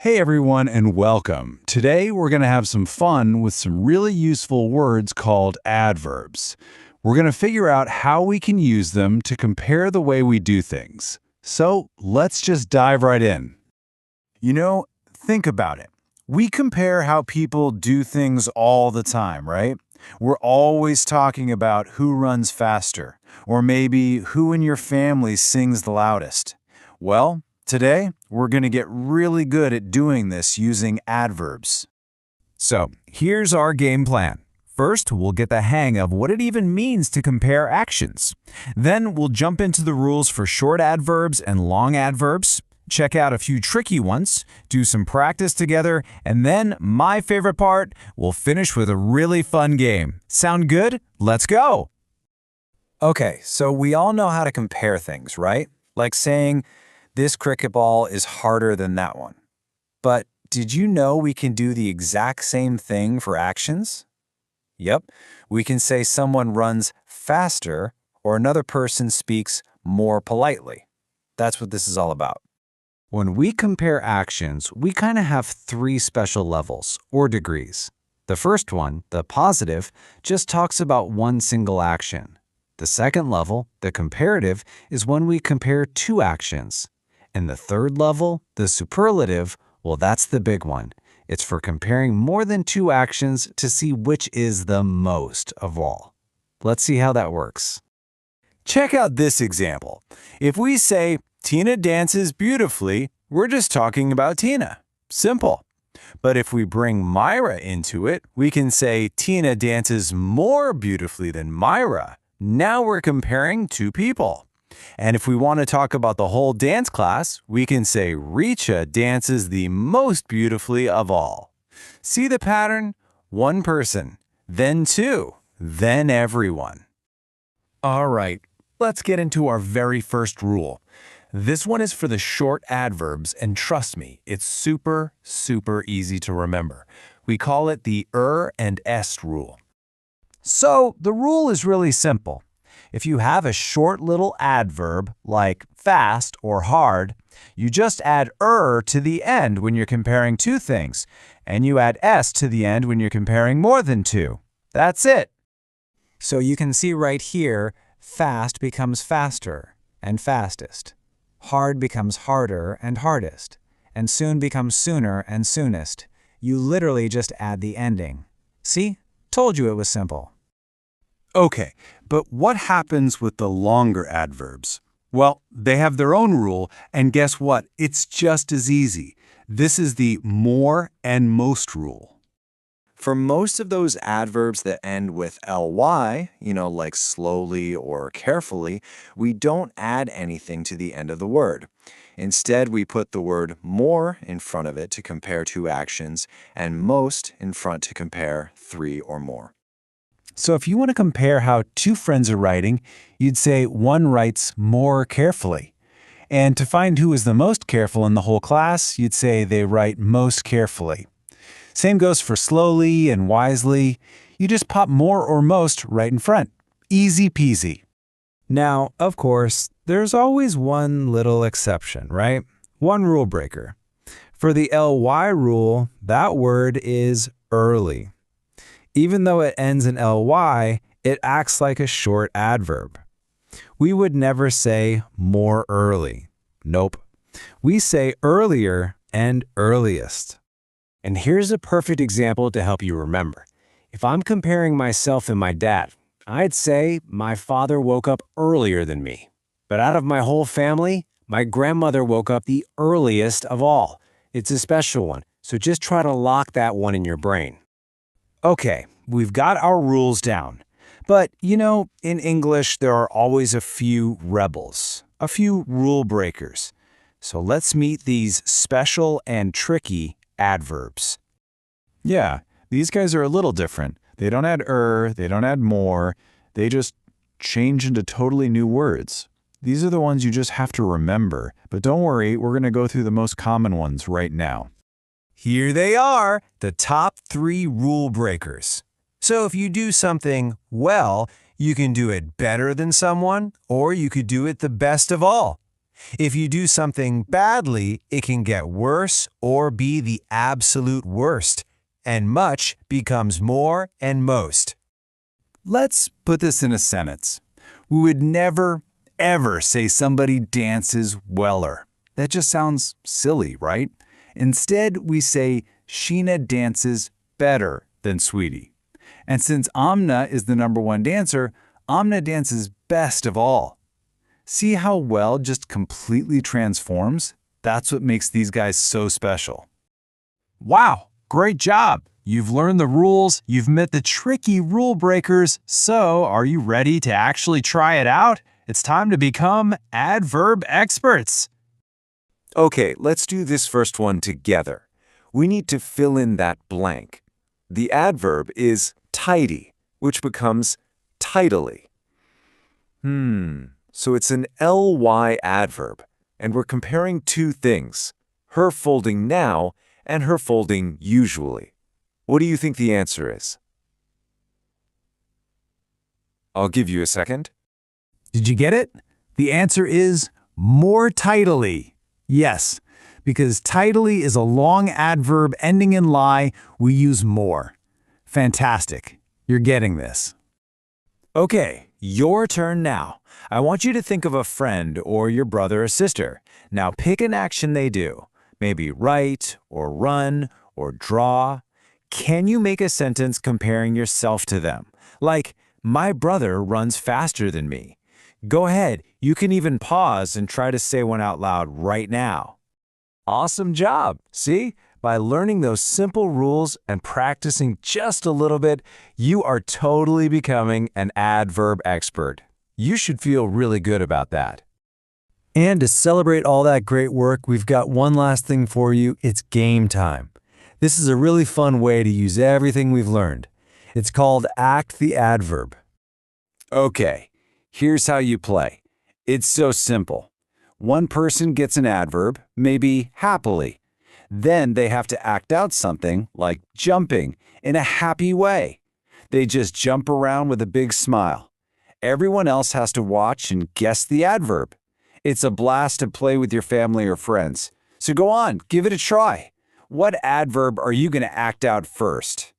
Hey everyone and welcome. Today we're going to have some fun with some really useful words called adverbs. We're going to figure out how we can use them to compare the way we do things. So let's just dive right in. Think about it. We compare how people do things all the time, right? We're always talking about who runs faster, or maybe who in your family sings the loudest. Well, today, we're going to get really good at doing this using adverbs. So, here's our game plan. First, we'll get the hang of what it even means to compare actions. Then, we'll jump into the rules for short adverbs and long adverbs, check out a few tricky ones, do some practice together, and then, my favorite part, we'll finish with a really fun game. Sound good? Let's go! Okay, so we all know how to compare things, right? Like saying, this cricket ball is harder than that one. But did you know we can do the exact same thing for actions? Yep, we can say someone runs faster or another person speaks more politely. That's what this is all about. When we compare actions, we kind of have three special levels, or degrees. The first one, the positive, just talks about one single action. The second level, the comparative, is when we compare two actions. And the third level, the superlative, well, that's the big one. It's for comparing more than two actions to see which is the most of all. Let's see how that works. Check out this example. If we say, Tina dances beautifully, we're just talking about Tina. Simple. But if we bring Myra into it, we can say Tina dances more beautifully than Myra. Now we're comparing two people. And if we want to talk about the whole dance class, we can say Richa dances the most beautifully of all. See the pattern? One person, then two, then everyone. All right, let's get into our very first rule. This one is for the short adverbs, and trust me, it's super easy to remember. We call it the and est rule. So, the rule is really simple. If you have a short little adverb, like fast or hard, you just add to the end when you're comparing two things, and you add s to the end when you're comparing more than two. That's it. So you can see right here, fast becomes faster and fastest. Hard becomes harder and hardest. And soon becomes sooner and soonest. You literally just add the ending. See? Told you it was simple. Okay, but what happens with the longer adverbs? Well, they have their own rule, and guess what? It's just as easy. This is the more and most rule. For most of those adverbs that end with ly, like slowly or carefully, we don't add anything to the end of the word. Instead, we put the word more in front of it to compare two actions, and most in front to compare three or more. So if you want to compare how two friends are writing, you'd say one writes more carefully. And to find who is the most careful in the whole class, you'd say they write most carefully. Same goes for slowly and wisely. You just pop more or most right in front. Easy peasy. Now, of course, there's always one little exception, right? One rule breaker. For the ly rule, that word is early. Even though it ends in ly, it acts like a short adverb. We would never say more early. Nope. We say earlier and earliest. And here's a perfect example to help you remember. If I'm comparing myself and my dad, I'd say my father woke up earlier than me. But out of my whole family, my grandmother woke up the earliest of all. It's a special one, so just try to lock that one in your brain. Okay, we've got our rules down. But, in English, there are always a few rebels, a few rule breakers. So let's meet these special and tricky adverbs. Yeah, these guys are a little different. They don't add they don't add more. They just change into totally new words. These are the ones you just have to remember. But don't worry, we're going to go through the most common ones right now. Here they are, the top 3 rule breakers. So if you do something well, you can do it better than someone, or you could do it the best of all. If you do something badly, it can get worse or be the absolute worst, and much becomes more and most. Let's put this in a sentence. We would never, ever say somebody dances weller. That just sounds silly, right? Instead, we say Sheena dances better than Sweetie. And since Amna is the #1 dancer, Amna dances best of all. See how well just completely transforms? That's what makes these guys so special. Wow, great job! You've learned the rules, you've met the tricky rule breakers, so are you ready to actually try it out? It's time to become adverb experts. Okay, let's do this first one together. We need to fill in that blank. The adverb is tidy, which becomes tidily. So it's an ly adverb, and we're comparing two things, her folding now and her folding usually. What do you think the answer is? I'll give you a second. Did you get it? The answer is more tidily. Yes, because tidily is a long adverb ending in ly, we use more. Fantastic. You're getting this. Okay, your turn now. I want you to think of a friend or your brother or sister. Now pick an action they do. Maybe write, or run, or draw. Can you make a sentence comparing yourself to them? Like, my brother runs faster than me. Go ahead, you can even pause and try to say one out loud right now. Awesome job! See? By learning those simple rules and practicing just a little bit, you are totally becoming an adverb expert. You should feel really good about that. And to celebrate all that great work, we've got one last thing for you. It's game time. This is a really fun way to use everything we've learned. It's called Act the Adverb. Okay, here's how you play. It's so simple. One person gets an adverb, maybe happily. Then they have to act out something, like jumping, in a happy way. They just jump around with a big smile. Everyone else has to watch and guess the adverb. It's a blast to play with your family or friends. So go on, give it a try. What adverb are you going to act out first?